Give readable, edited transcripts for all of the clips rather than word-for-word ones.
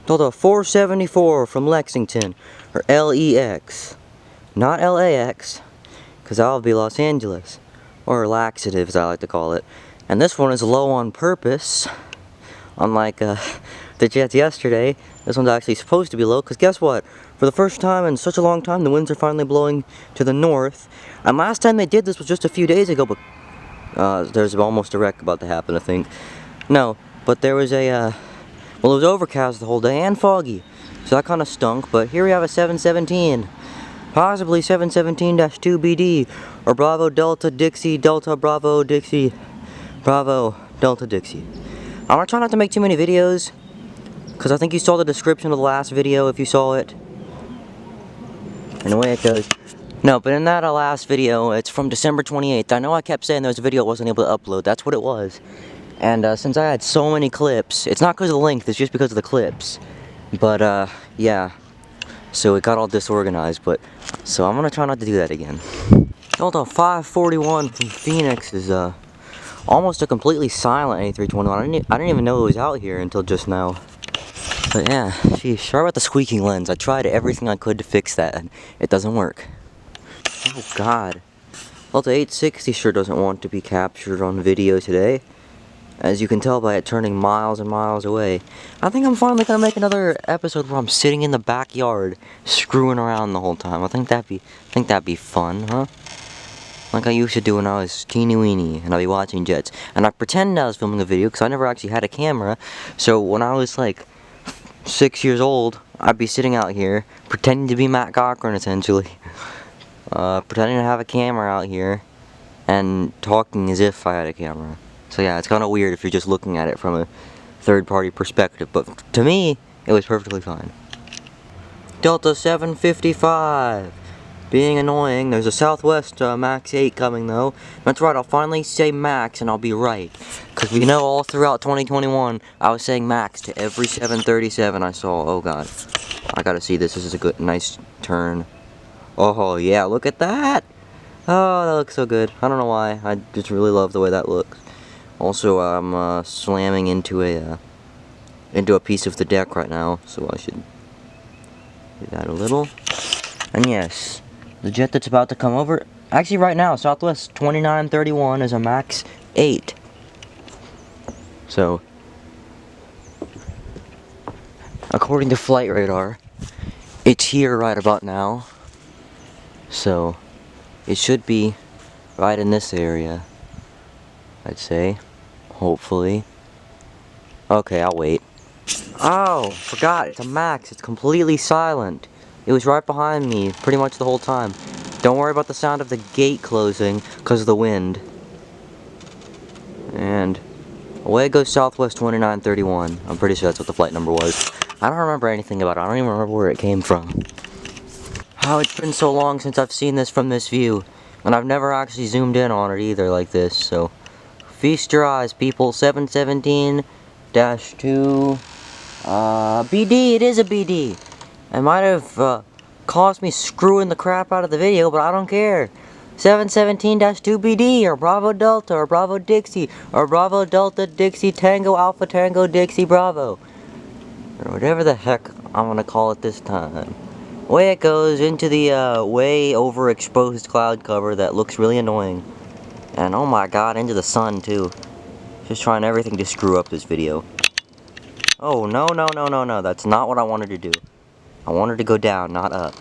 Delta 474 from Lexington, or LEX. Not LAX, because that'll be Los Angeles. Or laxative, as I like to call it. And this one is low on purpose. Unlike the jets yesterday, this one's actually supposed to be low, because guess what? For the first time in such a long time, the winds are finally blowing to the north. And last time they did this was just a few days ago, but there's almost a wreck about to happen, I think. No, but there was a, well, it was overcast the whole day and foggy, so that kind of stunk, but here we have a 717. Possibly 717-2BD, or Bravo Delta Dixie, Delta Bravo Dixie, Bravo Delta Dixie. I'm gonna try not to make too many videos, because I think you saw the description of the last video if you saw it. And the way it goes. No, but in that last video, it's from December 28th. I know I kept saying there was a video I wasn't able to upload. That's what it was. And since I had so many clips, it's not because of the length, it's just because of the clips. But yeah. So it got all disorganized, but so I'm gonna try not to do that again. Delta 541 from Phoenix is almost a completely silent A321. I didn't even know it was out here until just now. But yeah, geez, sorry about the squeaking lens. I tried everything I could to fix that, and it doesn't work. Oh God. Delta 860 sure doesn't want to be captured on video today. As you can tell by it turning miles and miles away. I think I'm finally gonna make another episode where I'm sitting in the backyard, screwing around the whole time. I think that'd be fun, huh? Like I used to do when I was teeny weeny, and I'd be watching jets. And I pretend I was filming a video, because I never actually had a camera. So when I was like 6 years old, I'd be sitting out here, pretending to be Matt Cochran, essentially. Pretending to have a camera out here, and talking as if I had a camera. So yeah, it's kind of weird if you're just looking at it from a third-party perspective, but to me, it was perfectly fine. Delta 755, being annoying. There's a Southwest Max 8 coming though. That's right, I'll finally say Max and I'll be right. Because we know all throughout 2021, I was saying Max to every 737 I saw. Oh God, I gotta see this. This is a good, nice turn. Oh yeah, look at that. Oh, that looks so good. I don't know why, I just really love the way that looks. Also, I'm slamming into a piece of the deck right now, so I should do that a little. And yes, the jet that's about to come over, actually right now, Southwest 2931 is a Max 8. So, according to Flight Radar, it's here right about now. So, it should be right in this area, I'd say. Hopefully. Okay, I'll wait. Oh, forgot, it's a Max. It's completely silent. It was right behind me pretty much the whole time. Don't worry about the sound of the gate closing because of the wind. And away goes Southwest 2931. I'm pretty sure that's what the flight number was. I don't remember anything about it. I don't even remember where it came from. Oh, it's been so long since I've seen this from this view. And I've never actually zoomed in on it either like this, so feast your eyes, people. 717-2 BD. It is a BD. It might have cost me screwing the crap out of the video, but I don't care. 717-2 BD, or Bravo Delta, or Bravo Dixie, or Bravo Delta Dixie Tango Alpha Tango Dixie Bravo, or whatever the heck I'm gonna call it this time. Away it goes into the way overexposed cloud cover that looks really annoying. And oh my God, into the sun too. Just trying everything to screw up this video. Oh, no, that's not what I wanted to do. I wanted to go down, not up.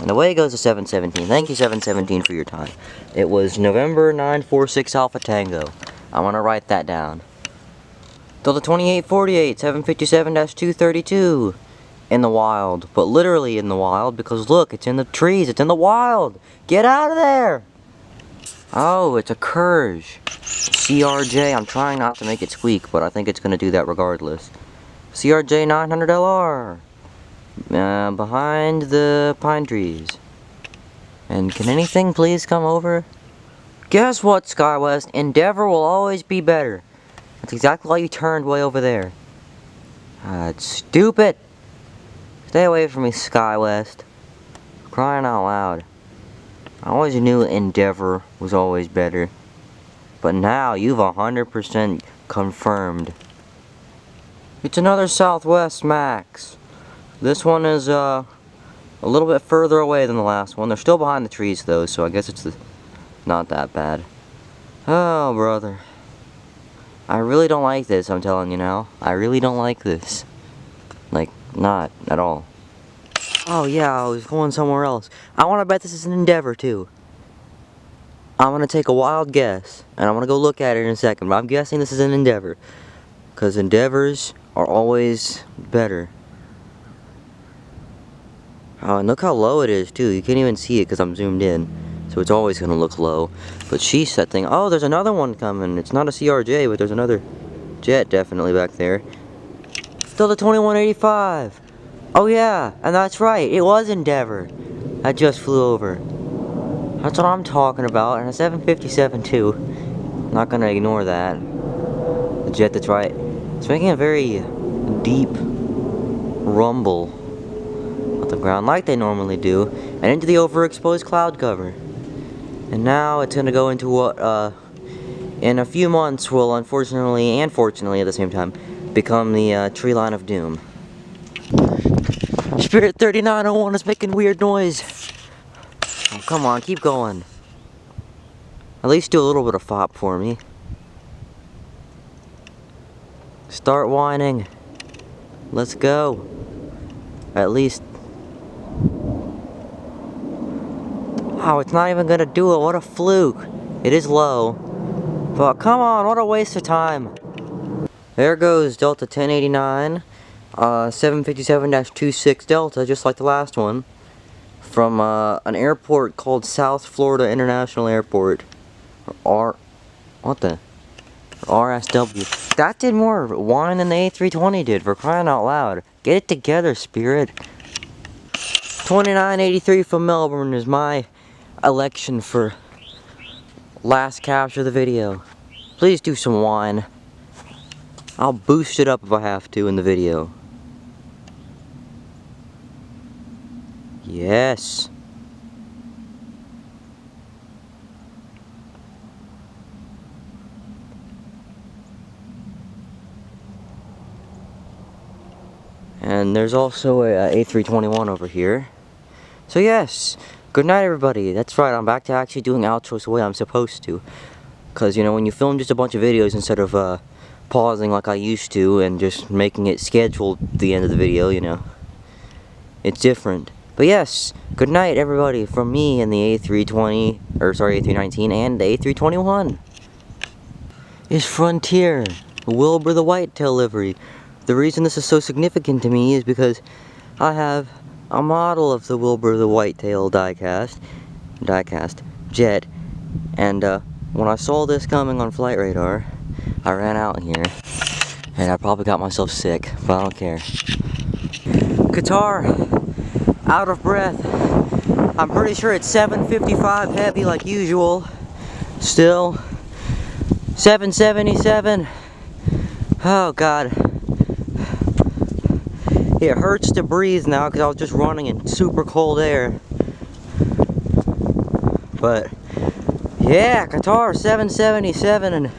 And away goes the 717. Thank you, 717, for your time. It was November 946 Alpha Tango. I'm gonna write that down. Delta 2848, 757-232. In the wild, but literally in the wild, because look, it's in the trees, it's in the wild. Get out of there! Oh, it's a Courage. CRJ, I'm trying not to make it squeak, but I think it's going to do that regardless. CRJ 900LR. Behind the pine trees. And can anything please come over? Guess what, SkyWest? Endeavor will always be better. That's exactly why you turned way over there. It's stupid. Stay away from me, SkyWest. Crying out loud. I always knew Endeavor was always better. But now you've 100% confirmed It's another Southwest Max. This one is a little bit further away than the last one. They're still behind the trees though, so I guess it's not that bad. Oh, brother. I really don't like this, I'm telling you now. I really don't like this. Like, not at all. Oh yeah, I was going somewhere else. I want to bet this is an Endeavor too. I'm going to take a wild guess, and I'm going to go look at it in a second, but I'm guessing this is an Endeavor. Because Endeavors are always better. Oh, and look how low it is too. You can't even see it because I'm zoomed in. So it's always going to look low. But she's that thing. Oh, there's another one coming. It's not a CRJ, but there's another jet definitely back there. Still the 2185. Oh yeah, and that's right. It was Endeavor. I just flew over. That's what I'm talking about. And a 757 too. I'm not going to ignore that. The jet that's right. It's making a very deep rumble on the ground like they normally do. And into the overexposed cloud cover. And now it's going to go into what, in a few months will unfortunately, and fortunately at the same time, become the tree line of doom. Spirit 3901 is making weird noise. Oh, come on, keep going. At least do a little bit of fop for me. Start whining. Let's go. At least. Oh, it's not even gonna do it. What a fluke. It is low. But come on, what a waste of time. There goes Delta 1089. 757-26 Delta, just like the last one. From an airport called South Florida International Airport. RSW. That did more whine than the A320 did, for crying out loud. Get it together, Spirit. 2983 from Melbourne is my election for last capture of the video. Please do some whine. I'll boost it up if I have to in the video. Yes. And there's also a A321 over here. So yes, good night everybody. That's right, I'm back to actually doing outros the way I'm supposed to. Because, you know, when you film just a bunch of videos instead of pausing like I used to and just making it scheduled at the end of the video, you know, it's different. But yes, good night everybody from me and the A319 and the A321. Is Frontier, Wilbur the Whitetail livery. The reason this is so significant to me is because I have a model of the Wilbur the Whitetail diecast jet, and when I saw this coming on Flight Radar, I ran out here, and I probably got myself sick, but I don't care. Qatar, out of breath. I'm pretty sure it's 755 heavy like usual. Still, 777. Oh God. It hurts to breathe now because I was just running in super cold air. But yeah, Qatar 777 and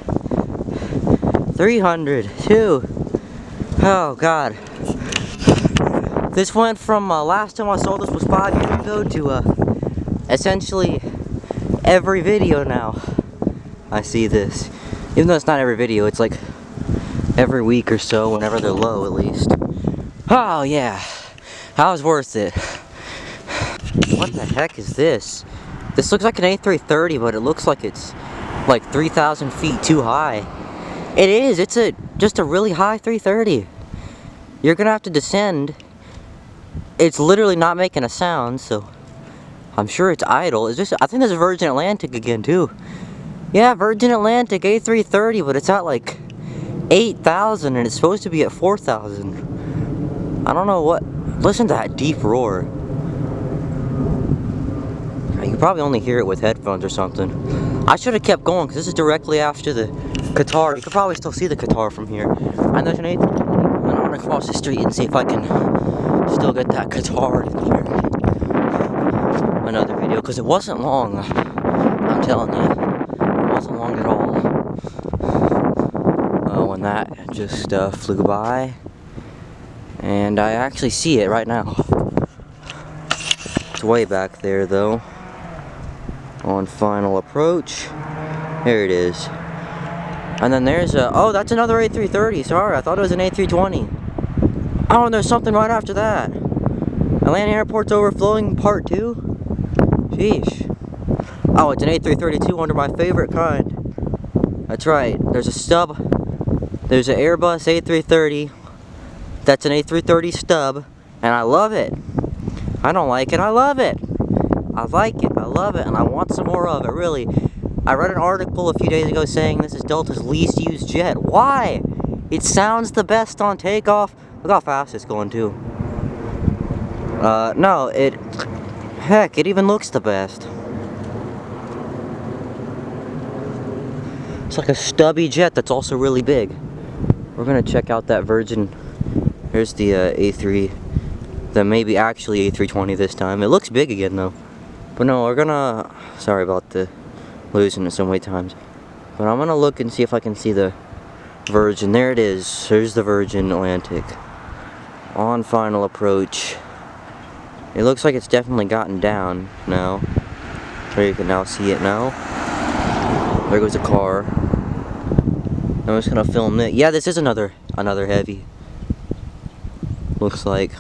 300 too. Oh God. This went from last time I saw this was 5 years ago to essentially every video now. I see this. Even though it's not every video, it's like every week or so, whenever they're low at least. Oh yeah, that was worth it. What the heck is this? This looks like an A330, but it looks like it's like 3,000 feet too high. It is, it's just a really high 330. You're gonna have to descend. It's literally not making a sound, so I'm sure it's idle. Is this? I think there's a Virgin Atlantic again too. Yeah, Virgin Atlantic A330, but it's at like 8,000 and it's supposed to be at 4,000. I don't know what. Listen to that deep roar. You can probably only hear it with headphones or something. I should have kept going because this is directly after the Qatar. You could probably still see the Qatar from here. And there's an A320. I'm gonna cross the street and see if I can still get that Qatar in here. Another video because it wasn't long. I'm telling you, it wasn't long at all. When that just flew by. And I actually see it right now. It's way back there though. On final approach. There it is. And then there's a, oh, that's another A330. Sorry, I thought it was an A320. Oh, and there's something right after that. Atlanta Airport's overflowing part 2. Sheesh. Oh, it's an A332 under my favorite kind. That's right. There's a stub. There's an Airbus A330. That's an A330 stub. And I love it. I don't like it. I love it. I like it. I love it. And I want some more of it, really. I read an article a few days ago saying this is Delta's least used jet. Why? It sounds the best on takeoff. Look how fast it's going too. No, heck, it even looks the best. It's like a stubby jet that's also really big. We're gonna check out that Virgin. Here's the A3, the maybe actually A320 this time. It looks big again though. But no, we're gonna, sorry about the losing it so many times. But I'm gonna look and see if I can see the Virgin. There it is. There's the Virgin Atlantic. On final approach. It looks like it's definitely gotten down now. There you can now see it now. There goes a car. I'm just gonna film it. Yeah, this is another heavy. Looks like.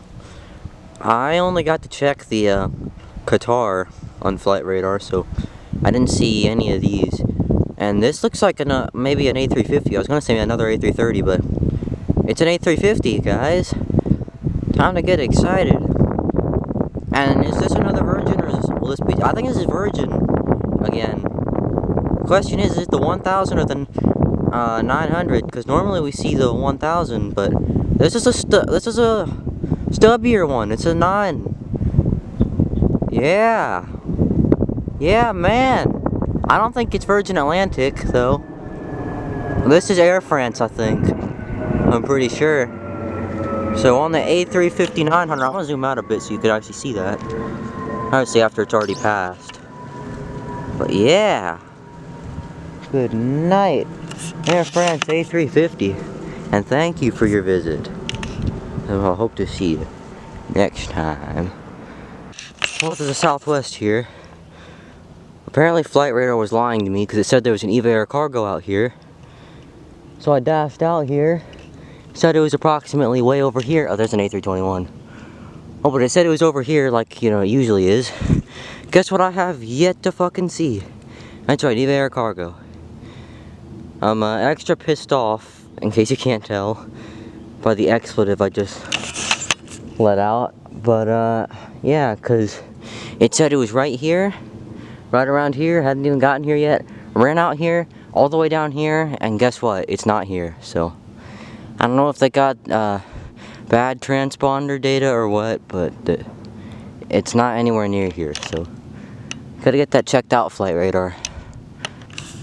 I only got to check the Qatar on Flight Radar, so I didn't see any of these. And this looks like maybe an A350. I was gonna say another A330, but it's an A350, guys. Time to get excited. And is this another Virgin, or will this be? I think this is Virgin again. Question is it the 1000 or the 900? Because normally we see the 1000, but this is a stubbier one. It's a 9. Yeah. Yeah, man. I don't think it's Virgin Atlantic though. This is Air France, I think. I'm pretty sure. So on the A350-900, I'm gonna zoom out a bit so you could actually see that. Obviously after it's already passed. But yeah. Good night, Air France A350. And thank you for your visit. And I hope to see you next time. Well, to the southwest here. Apparently Flight Radar was lying to me because it said there was an EVA Air Cargo out here. So I dashed out here. Said it was approximately way over here. Oh, there's an A321. Oh, but it said it was over here like, you know, it usually is. Guess what I have yet to fucking see? That's right, EVA Air Cargo. I'm extra pissed off, in case you can't tell, by the expletive I just let out. But, yeah, because it said it was right here, right around here, hadn't even gotten here yet. Ran out here, all the way down here, and guess what? It's not here, so. I don't know if they got bad transponder data or what, but it's not anywhere near here, so gotta get that checked out, Flight Radar.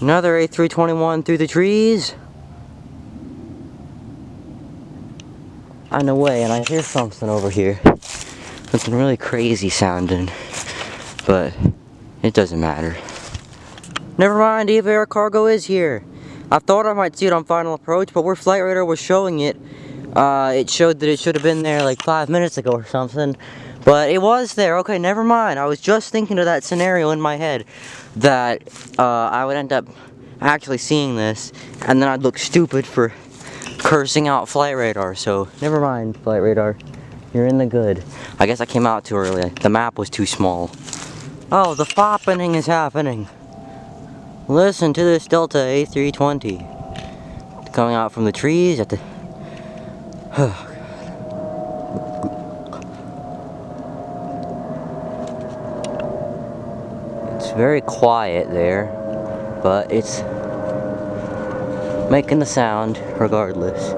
Another A321 through the trees. On the way, and I hear something over here. Something really crazy sounding, but it doesn't matter. Never mind, EVA Air Cargo is here. I thought I might see it on final approach, but where Flight Radar was showing it, it showed that it should have been there like 5 minutes ago or something. But it was there. Okay, never mind. I was just thinking of that scenario in my head that I would end up actually seeing this, and then I'd look stupid for cursing out Flight Radar. So never mind, Flight Radar. You're in the good. I guess I came out too early. The map was too small. Oh, the foppening is happening. Listen to this Delta A320 coming out from the trees at the. It's very quiet there, but it's making the sound regardless.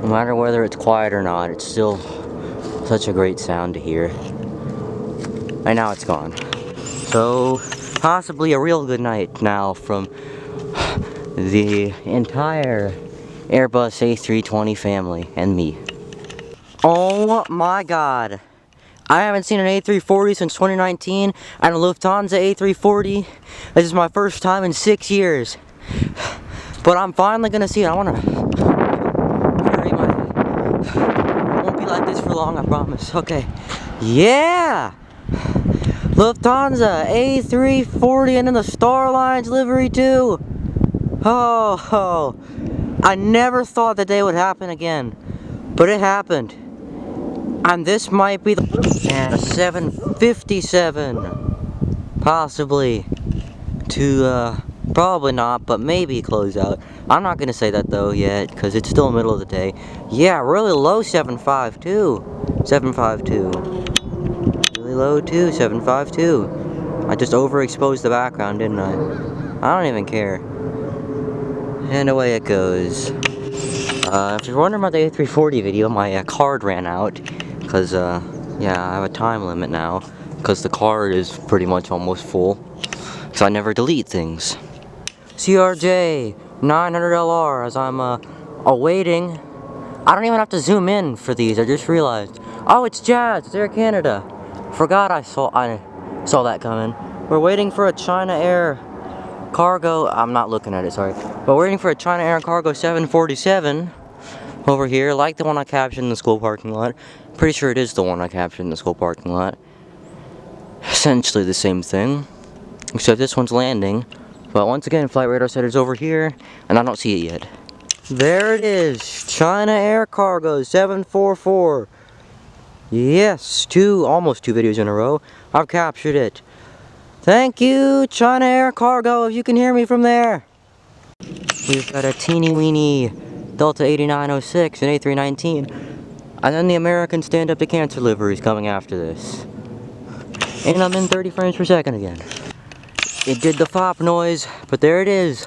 No matter whether it's quiet or not, it's still such a great sound to hear. And now it's gone. So, possibly a real good night now from the entire Airbus A320 family and me. Oh my god. I haven't seen an A340 since 2019 and a Lufthansa A340. This is my first time in 6 years. But I'm finally gonna see it. I wanna long, I promise. Okay. Yeah! Lufthansa A340 and then the Star Alliance livery too. Oh, I never thought the day would happen again, but it happened. And this might be the 757, possibly, to probably not, but maybe close out. I'm not gonna say that though yet, because it's still middle of the day. Yeah, really low 752. 752. Really low too, 752. I just overexposed the background, didn't I? I don't even care. And away it goes. If you're wondering about the A340 video, my card ran out. Because, yeah, I have a time limit now. Because the card is pretty much almost full. Because I never delete things. CRJ 900LR as I'm awaiting. I don't even have to zoom in for these, I just realized. Oh, it's Jazz, it's Air Canada. Forgot I saw that coming. We're waiting for a China Air cargo, I'm not looking at it, sorry. But we're waiting for a China Air Cargo 747 over here, like the one I captured in the school parking lot. Pretty sure it is the one I captured in the school parking lot. Essentially the same thing, except this one's landing. But once again, flight radar said it's over here, and I don't see it yet. There it is, China Air Cargo 744. Yes, almost two videos in a row. I've captured it. Thank you, China Air Cargo, if you can hear me from there. We've got a teeny weeny Delta 8906 and A319. And then the American Stand Up to Cancer livery is coming after this. And I'm in 30 frames per second again. It did the FOP noise, but there it is.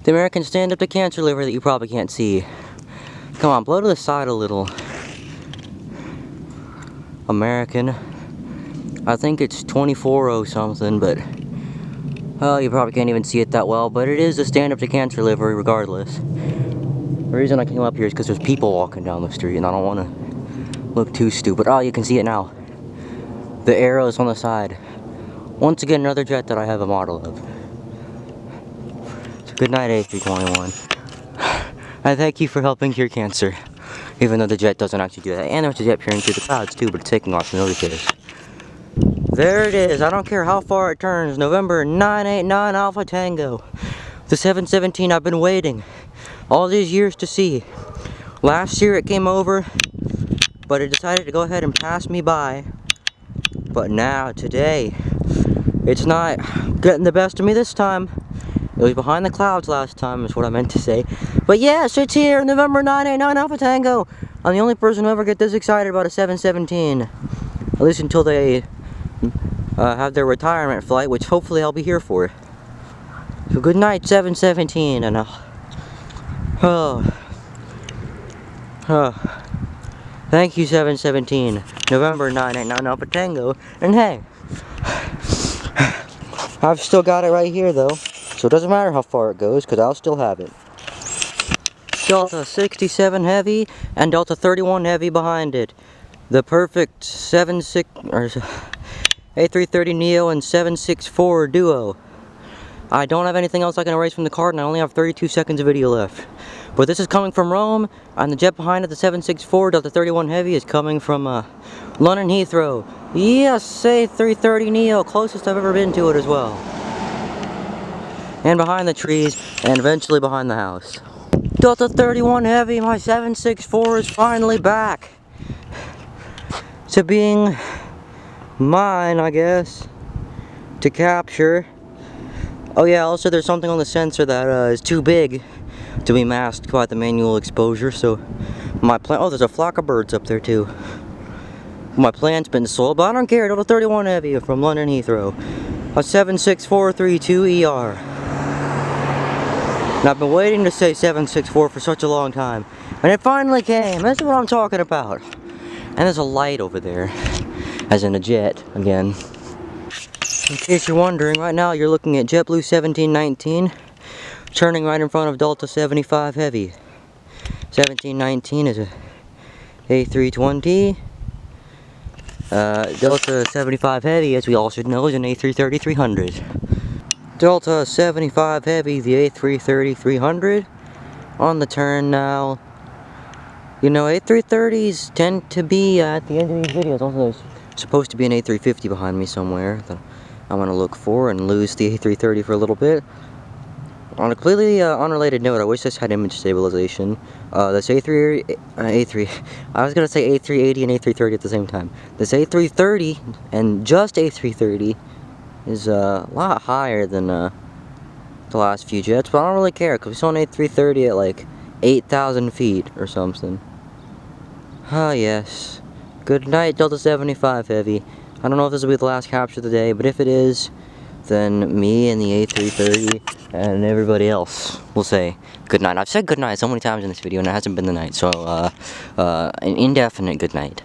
The American Stand Up to Cancer livery that you probably can't see. Come on, blow to the side a little. American. I think it's 24 something, but well, you probably can't even see it that well, but it is a Stand Up to Cancer livery regardless. The reason I came up here is because there's people walking down the street and I don't want to look too stupid. Oh, you can see it now. The arrows on the side. Once again, another jet that I have a model of. So good night, A321. I thank you for helping cure cancer. Even though the jet doesn't actually do that. And there's a jet peering through the clouds too, but it's taking off, so nobody cares. There it is. I don't care how far it turns. November 989 Alpha Tango. The 717 I've been waiting all these years to see. Last year it came over, but it decided to go ahead and pass me by. But now, today, it's not getting the best of me this time. It was behind the clouds last time, is what I meant to say. But yes, it's here, November 989 Alpha Tango. I'm the only person who ever get this excited about a 717. At least until they have their retirement flight, which hopefully I'll be here for. So good night, 717, and thank you, 717. November 989 Alpha Tango. And hey, I've still got it right here though, so it doesn't matter how far it goes, because I'll still have it. Delta 67 Heavy and Delta 31 Heavy behind it. The perfect A330 Neo and 764 duo. I don't have anything else I can erase from the card, and I only have 32 seconds of video left. But this is coming from Rome, and the jet behind it, the 764 Delta 31 Heavy, is coming from London Heathrow. Yes, A330 Neo, closest I've ever been to it as well. And behind the trees, and eventually behind the house. Delta 31 Heavy, my 764 is finally back to being mine, I guess, to capture. Oh yeah, also there's something on the sensor that is too big to be masked by the manual exposure, so my plan— oh, there's a flock of birds up there too. My plan's been sold, but I don't care. Delta 31 Heavy from London Heathrow. A 76432ER. And I've been waiting to say 764 for such a long time. And it finally came. That's what I'm talking about. And there's a light over there. As in a jet, again. In case you're wondering, right now you're looking at JetBlue 1719. Turning right in front of Delta 75 Heavy. 1719 is a A320. Delta 75 Heavy, as we all should know, is an A330-300. Delta 75 Heavy, the A330-300. On the turn now. You know, A330s tend to be at the end of these videos. Also, there's supposed to be an A350 behind me somewhere that I want to look for and lose the A330 for a little bit. On a completely unrelated note, I wish this had image stabilization. This A3, I was going to say A380 and A330 at the same time. This A330, and just A330, is a lot higher than the last few jets, but I don't really care, because we saw an A330 at like 8,000 feet or something. Ah, yes. Good night, Delta 75 Heavy. I don't know if this will be the last capture of the day, but if it is, then me and the A330 and everybody else will say good night. I've said good night so many times in this video and it hasn't been the night, so an indefinite good night.